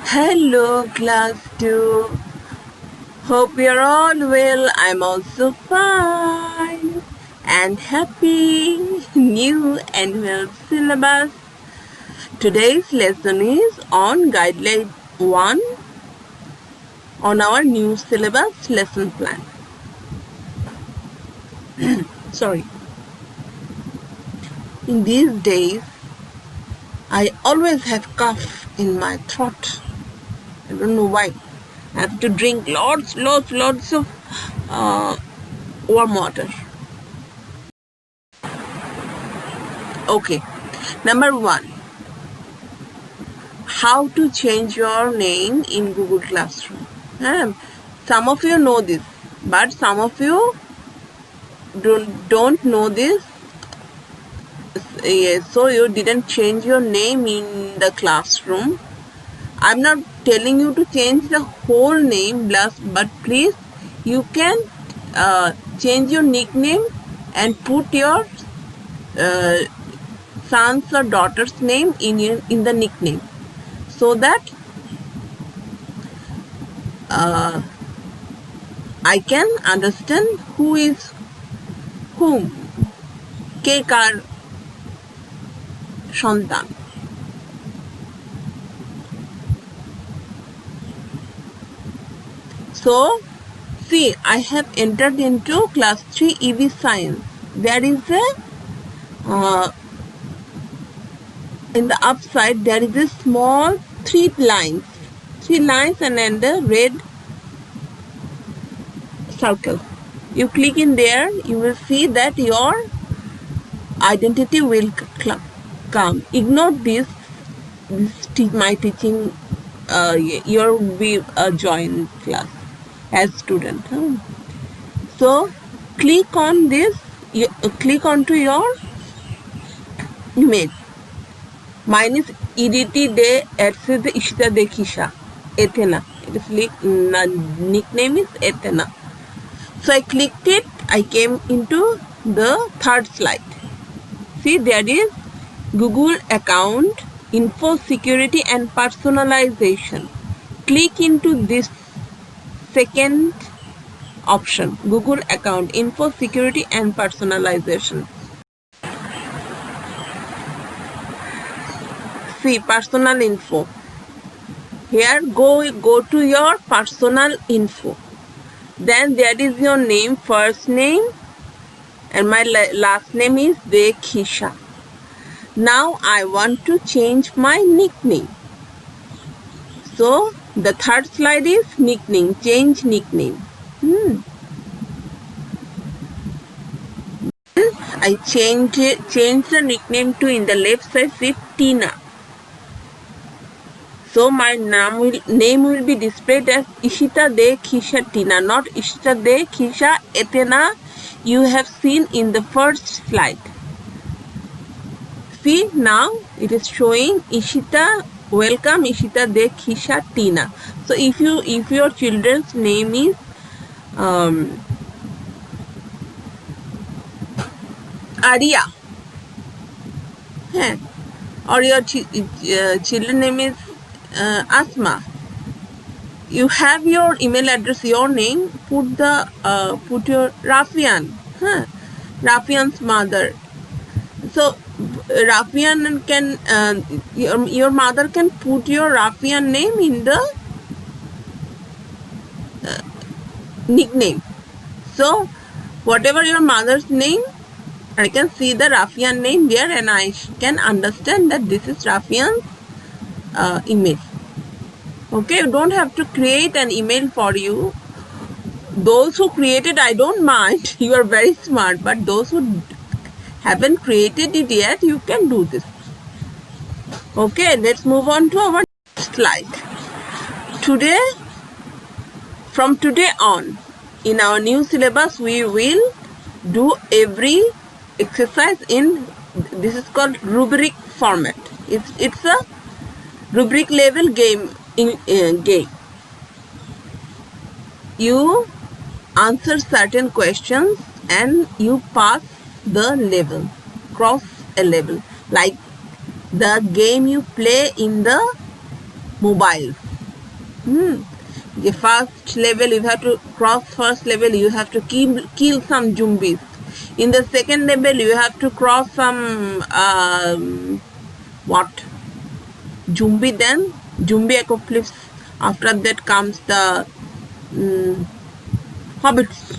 Hello, class 2. Hope you're all well. I'm also fine and happy. New annual syllabus. Today's lesson is on Guideline 1 on our new syllabus lesson plan. Sorry. In these days, I always have cough in my throat. I don't know why. I have to drink lots of warm water. Okay, number 1. How to change your name in Google Classroom. Some of you know this, but some of you don't know this. So you didn't change your name in the classroom. I'm not telling you to change the whole name, but please, you can change your nickname and put your son's or daughter's name in the nickname, so that I can understand who is whom. Ke kar সন্তান. So, see, I have entered into class 3 EV Science. There is a, in the upside, there is a small 3 lines and a red circle. You click in there, you will see that your identity will come. Ignore this my teaching, you'll be a join class as student. So click on this, click onto your image. Mine is EDT Day Erse de Ishta de Kisha Ethena. It is nickname is Ethena. So I clicked it, I came into the third slide. See, there is Google account, info, security and personalization. Click into this second option, Google account, info, security and personalization. See, personal info. Here, go to your personal info. Then there is your name, first name, and my last name is Dekhisha. Now I want to change my nickname. So the third slide is nickname, change nickname. I change the nickname to, in the left side, say Tina. So my name will be displayed as Ishita Dekhisha Tina, not Ishita Dekhisha Ethena you have seen in the first slide. See, now it is showing Ishita, welcome Ishita Dekhisha Tina. So if your children's name is Arya, or your children name is Asma, you have your email address, your name, put your Rafian, Rafian's mother. So Rafian can, your mother can put your Rafian name in the nickname. So whatever your mother's name, I can see the Rafian name there and I can understand that this is Rafian's image. Okay, you don't have to create an email for you. Those who created, I don't mind, you are very smart, but those who haven't created it yet, you can do this. Okay, let's move on to our next slide. Today, from today on, in our new syllabus, we will do every exercise in, this is called rubric format. It's a rubric level game. You answer certain questions and you pass the level, cross a level, like the game you play in the mobile. The first level you have to cross. First level you have to kill some zombies. In the second level you have to cross some what? Zombie. Then zombie apocalypse. After that comes the hobbits,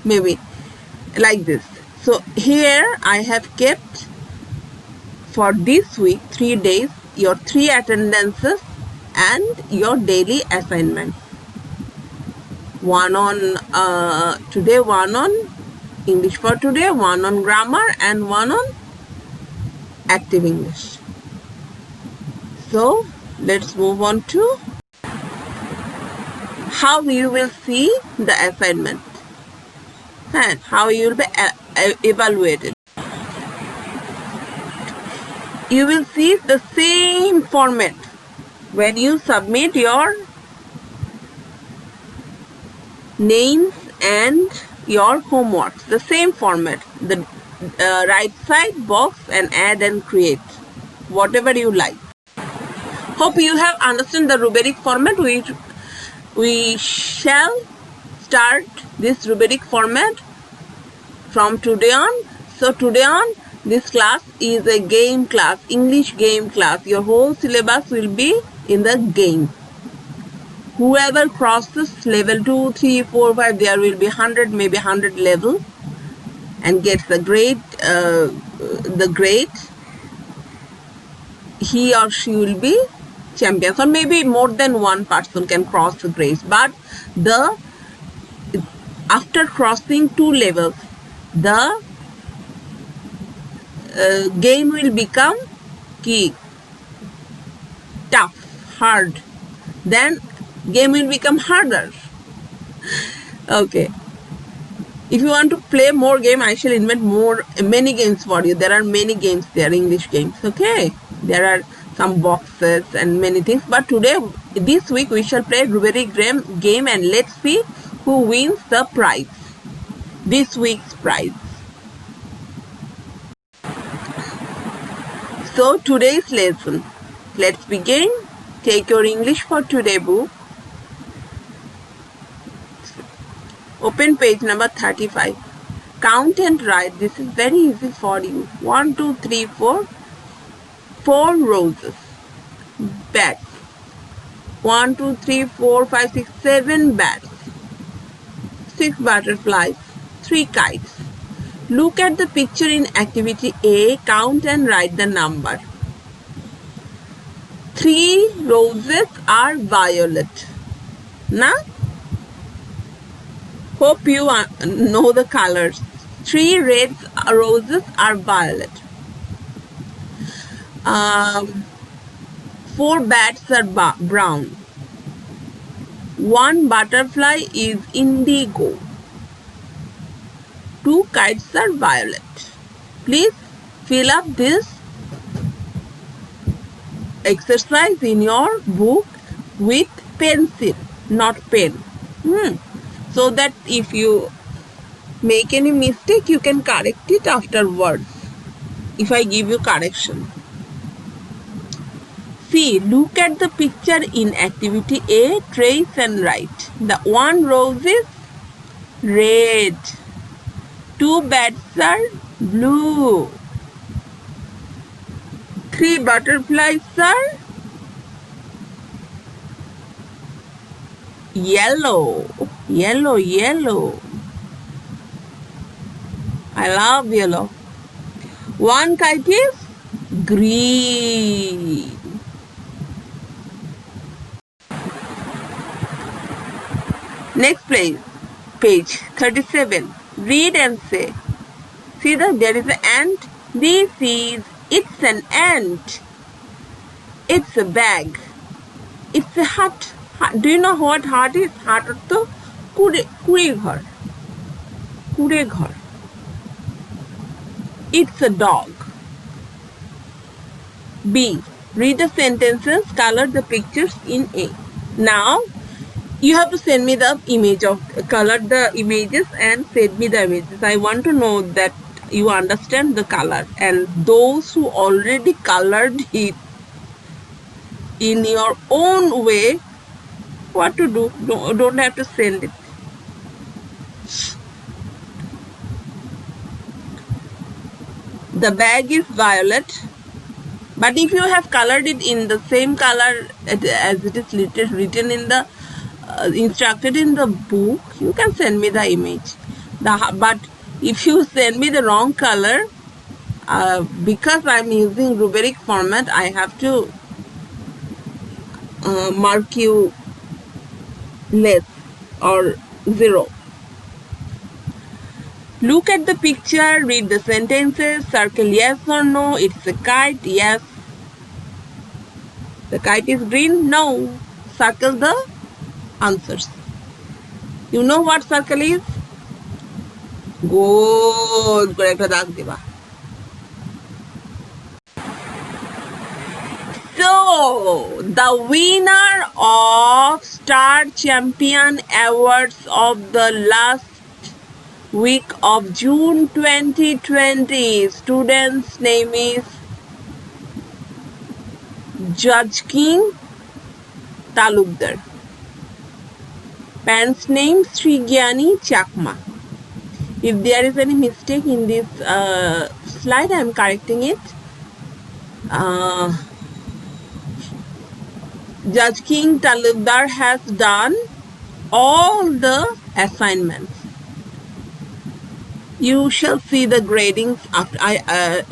maybe like this. So here I have kept for this week 3 days your 3 attendances and your daily assignments. One on today, one on English for today, one on grammar, and one on active English. So let's move on to how you will see the assignment and how you will be evaluated. You will see the same format when you submit your names and your homeworks. The same format, the right side box and add and create, whatever you like. Hope you have understood the rubric format. We shall start this rubric format from today on. So today on, this class is a game class, English game class. Your whole syllabus will be in the game. Whoever crosses level 2, 3, 4, 5, there will be 100, maybe 100 level and gets the grade, he or she will be champions, or maybe more than one person can cross the grades. But after crossing 2 levels, the game will become tough, hard. Then game will become harder. Okay. If you want to play more game, I shall invent many games for you. There are many games there, English games. Okay. There are some boxes and many things. But today, this week, we shall play rubric game and let's see who wins the prize. This week's prize. So today's lesson. Let's begin. Take your English for Today book. Open page number 35. Count and write. This is very easy for you. 1, 2, 3, 4. 4 roses. Bats. 1, 2, 3, 4, 5, 6, 7 bats. 6 butterflies. 3 kites. Look at the picture in activity A. Count and write the number. 3 roses are violet. Now, hope you know the colors. 3 red roses are violet. 4 bats are brown. 1 butterfly is indigo. 2 kites are violet. Please fill up this exercise in your book with pencil, not pen. So that if you make any mistake, you can correct it afterwards if I give you correction. See, look at the picture in activity A, trace and write. The 1 rose is red. 2 bats are blue. 3 butterflies are yellow. Yellow. I love yellow. 1 kite is green. Next page 37. Read and say. See that there is an ant. It's an ant. It's a bag. It's a hut. Do you know what hut is? Hut is to kure ghar. It's a dog. B. Read the sentences, color the pictures in A. Now, you have to send me the color the images and send me the images. I want to know that you understand the color, and those who already colored it in your own way, what to do. Don't have to send it. The bag is violet, but if you have colored it in the same color as it is written in the instructed in the book, you can send me the image. But if you send me the wrong color, because I'm using rubric format, I have to mark you less or 0. Look at the picture, read the sentences, circle yes or no. It's a kite, yes. The kite is green, no. Circle the answers. You know what circle is? Good. So, the winner of Star Champion Awards of the last week of June 2020, student's name is Judge King Talukdar. Parent's name Srigyani Chakma. If there is any mistake in this slide, I am correcting it. Judge King Talukdar has done all the assignments. You shall see the gradings after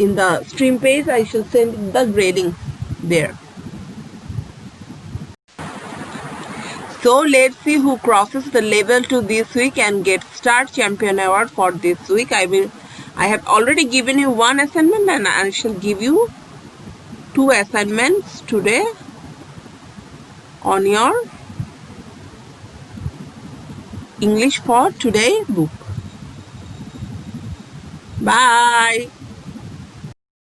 in the stream page. I shall send the grading there. So let's see who crosses the level to this week and gets Star Champion Award for this week. I have already given you one assignment and I shall give you 2 assignments today on your English for Today book. Bye.